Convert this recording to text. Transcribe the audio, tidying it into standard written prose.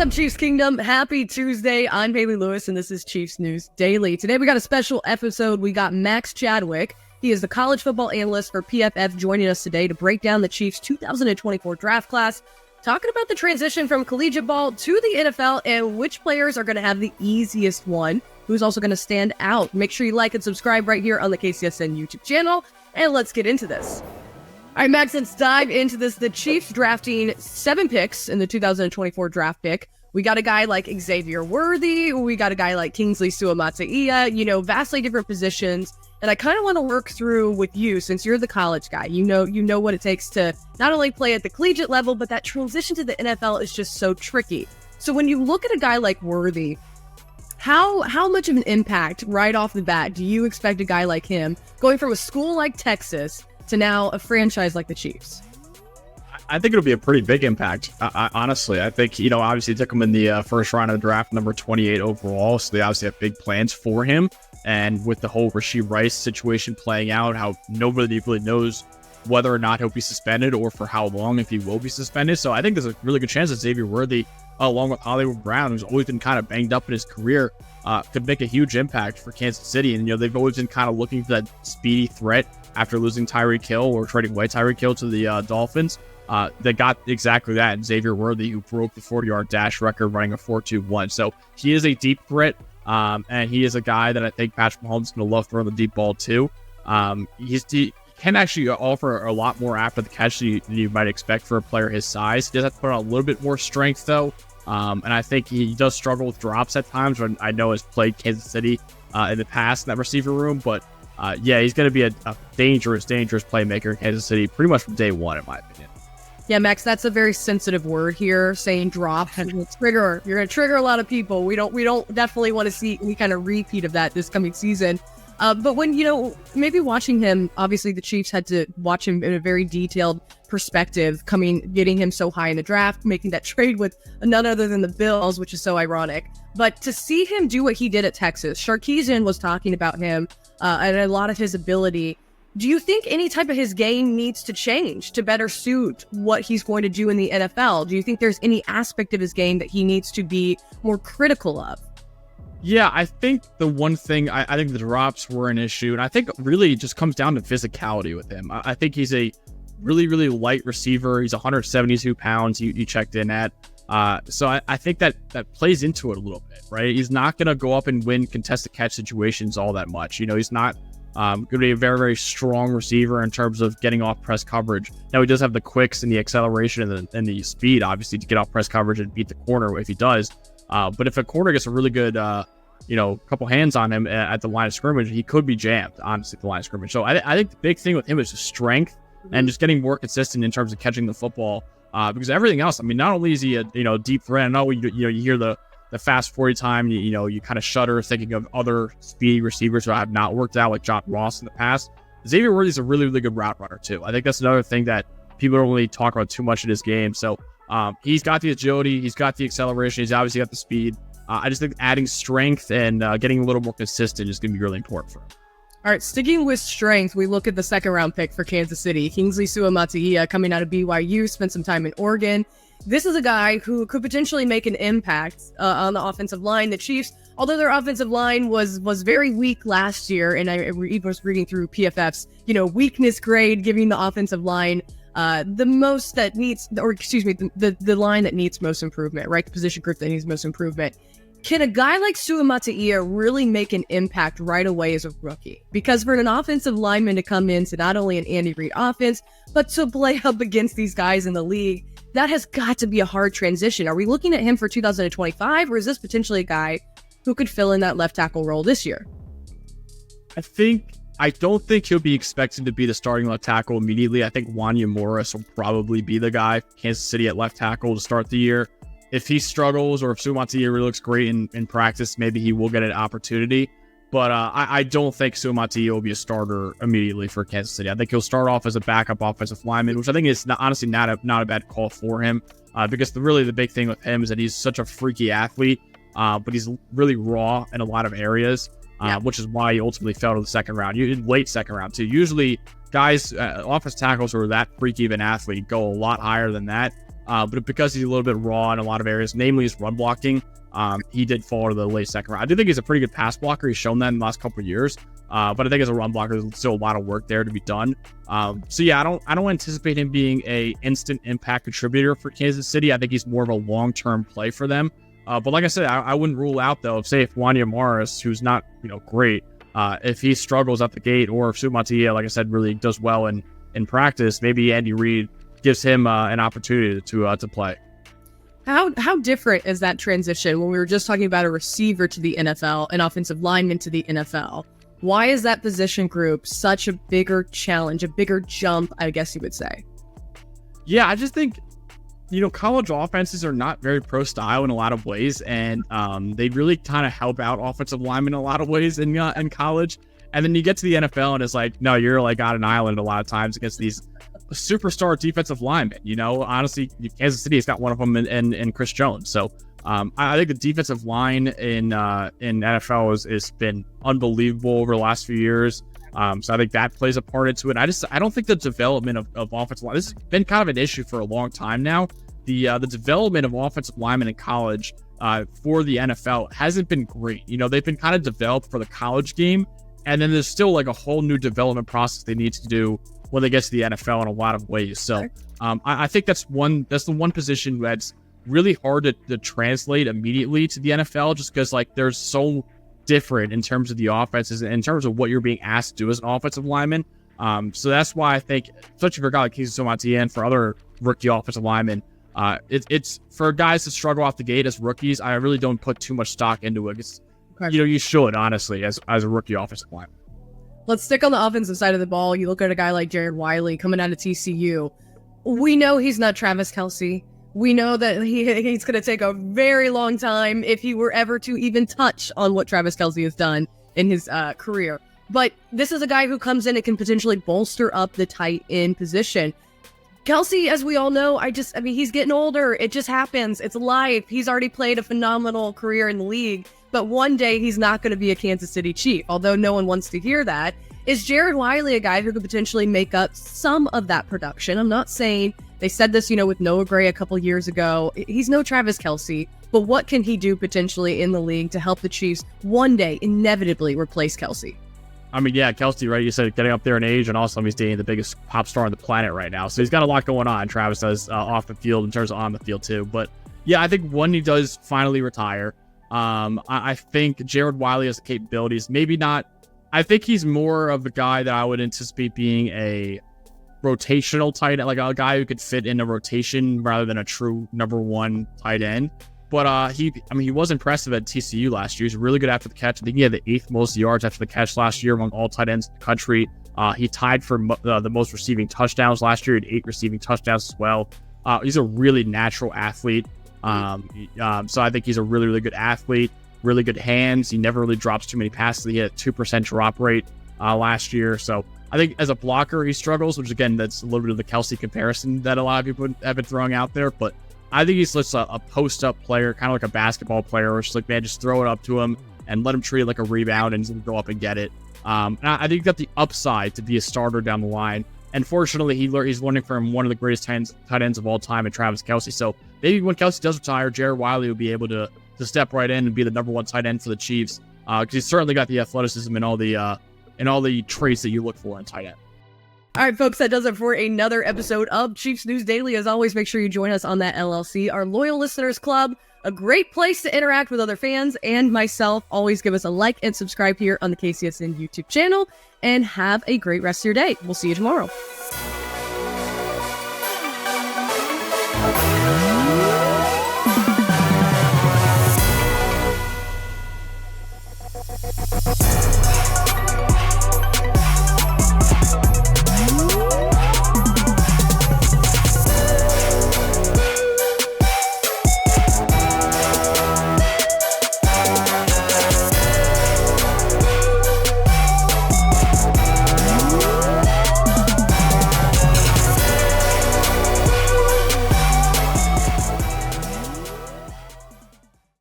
on, Chiefs Kingdom? Happy Tuesday. I'm Hayley Lewis, and this is Chiefs News Daily. Today, we got a special episode. We got Max Chadwick. He is the college football analyst for PFF, joining us today to break down the Chiefs' 2024 draft class, talking about the transition from collegiate ball to the NFL and which players are going to have the easiest one, who's also going to stand out. Make sure you like and subscribe right here on the KCSN YouTube channel, and let's get into this. All right, Max, let's dive into this. The Chiefs drafting 7 picks in the 2024 draft pick. We got a guy like Xavier Worthy. We got a guy like Kingsley Suamataia, vastly different positions. And I kind of want to work through with you, since you're the college guy. You know what it takes to not only play at the collegiate level, but that transition to the NFL is just so tricky. So when you look at a guy like Worthy, how much of an impact right off the bat do you expect a guy like him, going from a school like Texas to now a franchise like the Chiefs? I think it'll be a pretty big impact. Honestly, I think, obviously took him in the first round of the draft, number 28 overall. So they obviously have big plans for him. And with the whole Rashee Rice situation playing out, how nobody really knows whether or not he'll be suspended or for how long, if he will be suspended. So I think there's a really good chance that Xavier Worthy, along with Hollywood Brown, who's always been kind of banged up in his career, could make a huge impact for Kansas City. And, they've always been kind of looking for that speedy threat after losing Tyreek Hill or trading away Tyreek Hill to the Dolphins. They got exactly that in Xavier Worthy, who broke the 40-yard dash record running a 4.21. So he is a deep threat, and he is a guy that I think Patrick Mahomes is going to love throwing the deep ball to. He can actually offer a lot more after the catch than you might expect for a player his size. He does have to put on a little bit more strength, though. And I think he does struggle with drops at times, when I know has played Kansas City in the past in that receiver room. But he's going to be a dangerous playmaker in Kansas City pretty much from day one, in my opinion. Yeah, Max, that's a very sensitive word here, saying drop. You're going to trigger a lot of people. We don't definitely want to see any kind of repeat of that this coming season. But when, maybe watching him, obviously the Chiefs had to watch him in a very detailed perspective, getting him so high in the draft, making that trade with none other than the Bills, which is so ironic. But to see him do what he did at Texas, Sarkisian was talking about him and a lot of his ability. Do you think any type of his game needs to change to better suit what he's going to do in the NFL? Do you think there's any aspect of his game that he needs to be more critical of? Yeah, I think the one thing, I think the drops were an issue, and I think really it just comes down to physicality with him. I think he's a really, really light receiver. He's 172 pounds, you checked in at. So I think that plays into it a little bit, right? He's not going to go up and win contested catch situations all that much. He's not going to be a very, very strong receiver in terms of getting off press coverage. Now, he does have the quicks and the acceleration and the speed, obviously, to get off press coverage and beat the corner if he does. But if a corner gets a really good, couple hands on him at the line of scrimmage, he could be jammed, honestly, at the line of scrimmage. So I think the big thing with him is just strength and just getting more consistent in terms of catching the football. Because everything else, not only is he a deep threat. I know you hear the fast 40 time, you kind of shudder thinking of other speedy receivers who have not worked out, like John Ross in the past. Xavier Worthy is a really, really good route runner too. I think that's another thing that people don't really talk about too much in his game. So he's got the agility, he's got the acceleration, he's obviously got the speed. I just think adding strength and getting a little more consistent is going to be really important for him. All right, sticking with strength, we look at the second round pick for Kansas City, Kingsley Suamataia, coming out of BYU, spent some time in Oregon. This is a guy who could potentially make an impact on the offensive line. The Chiefs, although their offensive line was very weak last year, and I was reading through PFF's weakness grade, giving the offensive line the most that needs, or excuse me, the line that needs most improvement, right? The position group that needs most improvement. Can a guy like Suamataia really make an impact right away as a rookie? Because for an offensive lineman to come into not only an Andy Reid offense, but to play up against these guys in the league, that has got to be a hard transition. Are we looking at him for 2025, or is this potentially a guy who could fill in that left tackle role this year? I don't think he'll be expected to be the starting left tackle immediately. I think Wanya Morris will probably be the guy, Kansas City at left tackle to start the year. If he struggles, or if Suamataia really looks great in practice, maybe he will get an opportunity. But I don't think Suamataia will be a starter immediately for Kansas City. I think he'll start off as a backup offensive lineman, which I think is honestly not a bad call for him. Because the big thing with him is that he's such a freaky athlete, but he's really raw in a lot of areas, which is why he ultimately fell to the second round. Late second round too. Usually guys, offensive tackles who are that freaky of an athlete go a lot higher than that. But because he's a little bit raw in a lot of areas, namely his run blocking, he did fall to the late second round. I do think he's a pretty good pass blocker. He's shown that in the last couple of years. But I think as a run blocker, there's still a lot of work there to be done. So yeah, I don't anticipate him being a instant impact contributor for Kansas City. I think he's more of a long-term play for them. But like I said, I wouldn't rule out though, if Wanya Morris, who's not, great, if he struggles at the gate, or if Sumatia, like I said, really does well in practice, maybe Andy Reid gives him an opportunity to play. How different is that transition when we were just talking about a receiver to the NFL, an offensive lineman to the NFL? Why is that position group such a bigger challenge, a bigger jump, I guess you would say? Yeah, I just think, college offenses are not very pro style in a lot of ways, and they really kind of help out offensive linemen in a lot of ways in college. And then you get to the NFL and it's like, no, you're like on an island a lot of times against these superstar defensive linemen. Honestly, Kansas City has got one of them in Chris Jones. So I think the defensive line in NFL has been unbelievable over the last few years. So I think that plays a part into it. I don't think the development of offensive line, this has been kind of an issue for a long time now. The development of offensive linemen in college for the NFL hasn't been great. They've been kind of developed for the college game, and then there's still like a whole new development process they need to do when they get to the NFL in a lot of ways. So I think that's the one position that's really hard to translate immediately to the NFL, just because like there's so different in terms of the offenses, in terms of what you're being asked to do as an offensive lineman. So that's why I think, especially for a guy like Keeson Somatia and for other rookie offensive linemen, it's for guys to struggle off the gate as rookies. I really don't put too much stock into it. You should, honestly, as a rookie offensive lineman. Let's stick on the offensive side of the ball. You look at a guy like Jared Wiley coming out of TCU. We know he's not Travis Kelce. We know that he's going to take a very long time if he were ever to even touch on what Travis Kelce has done in his career. But this is a guy who comes in and can potentially bolster up the tight end position. Kelce, as we all know, he's getting older. It just happens. It's life. He's already played a phenomenal career in the league, but one day he's not going to be a Kansas City Chief, although no one wants to hear that. Is Jared Wiley a guy who could potentially make up some of that production? I'm not saying they said this, with Noah Gray a couple years ago. He's no Travis Kelce, but what can he do potentially in the league to help the Chiefs one day inevitably replace Kelce? Kelce, right? You said getting up there in age, and also he's dating the biggest pop star on the planet right now. So he's got a lot going on. Travis does off the field in terms of on the field too. But yeah, I think when he does finally retire, I think Jared Wiley has the capabilities. Maybe not. I think he's more of a guy that I would anticipate being a rotational tight end, like a guy who could fit in a rotation rather than a true number one tight end. But he was impressive at TCU last year. He's really good after the catch. I think he had the 8th most yards after the catch last year among all tight ends in the country. He tied for the most receiving touchdowns last year. He had 8 receiving touchdowns as well. He's a really natural athlete. So I think he's a really, really good athlete, really good hands. He never really drops too many passes. He had a 2% drop rate last year. So I think as a blocker, he struggles, which again, that's a little bit of the Kelce comparison that a lot of people have been throwing out there. But I think he's just a post-up player, kind of like a basketball player, where it's like, man, just throw it up to him and let him treat it like a rebound and he's going to go up and get it. And I think he's got the upside to be a starter down the line. And fortunately, he's learning from one of the greatest tight ends of all time in Travis Kelce. So maybe when Kelce does retire, Jared Wiley will be able to step right in and be the number one tight end for the Chiefs, because he's certainly got the athleticism and all the traits that you look for in tight end. All right, folks, that does it for another episode of Chiefs News Daily. As always, make sure you join us on that LLC, our Loyal Listeners Club, a great place to interact with other fans and myself. Always give us a like and subscribe here on the KCSN YouTube channel, and have a great rest of your day. We'll see you tomorrow.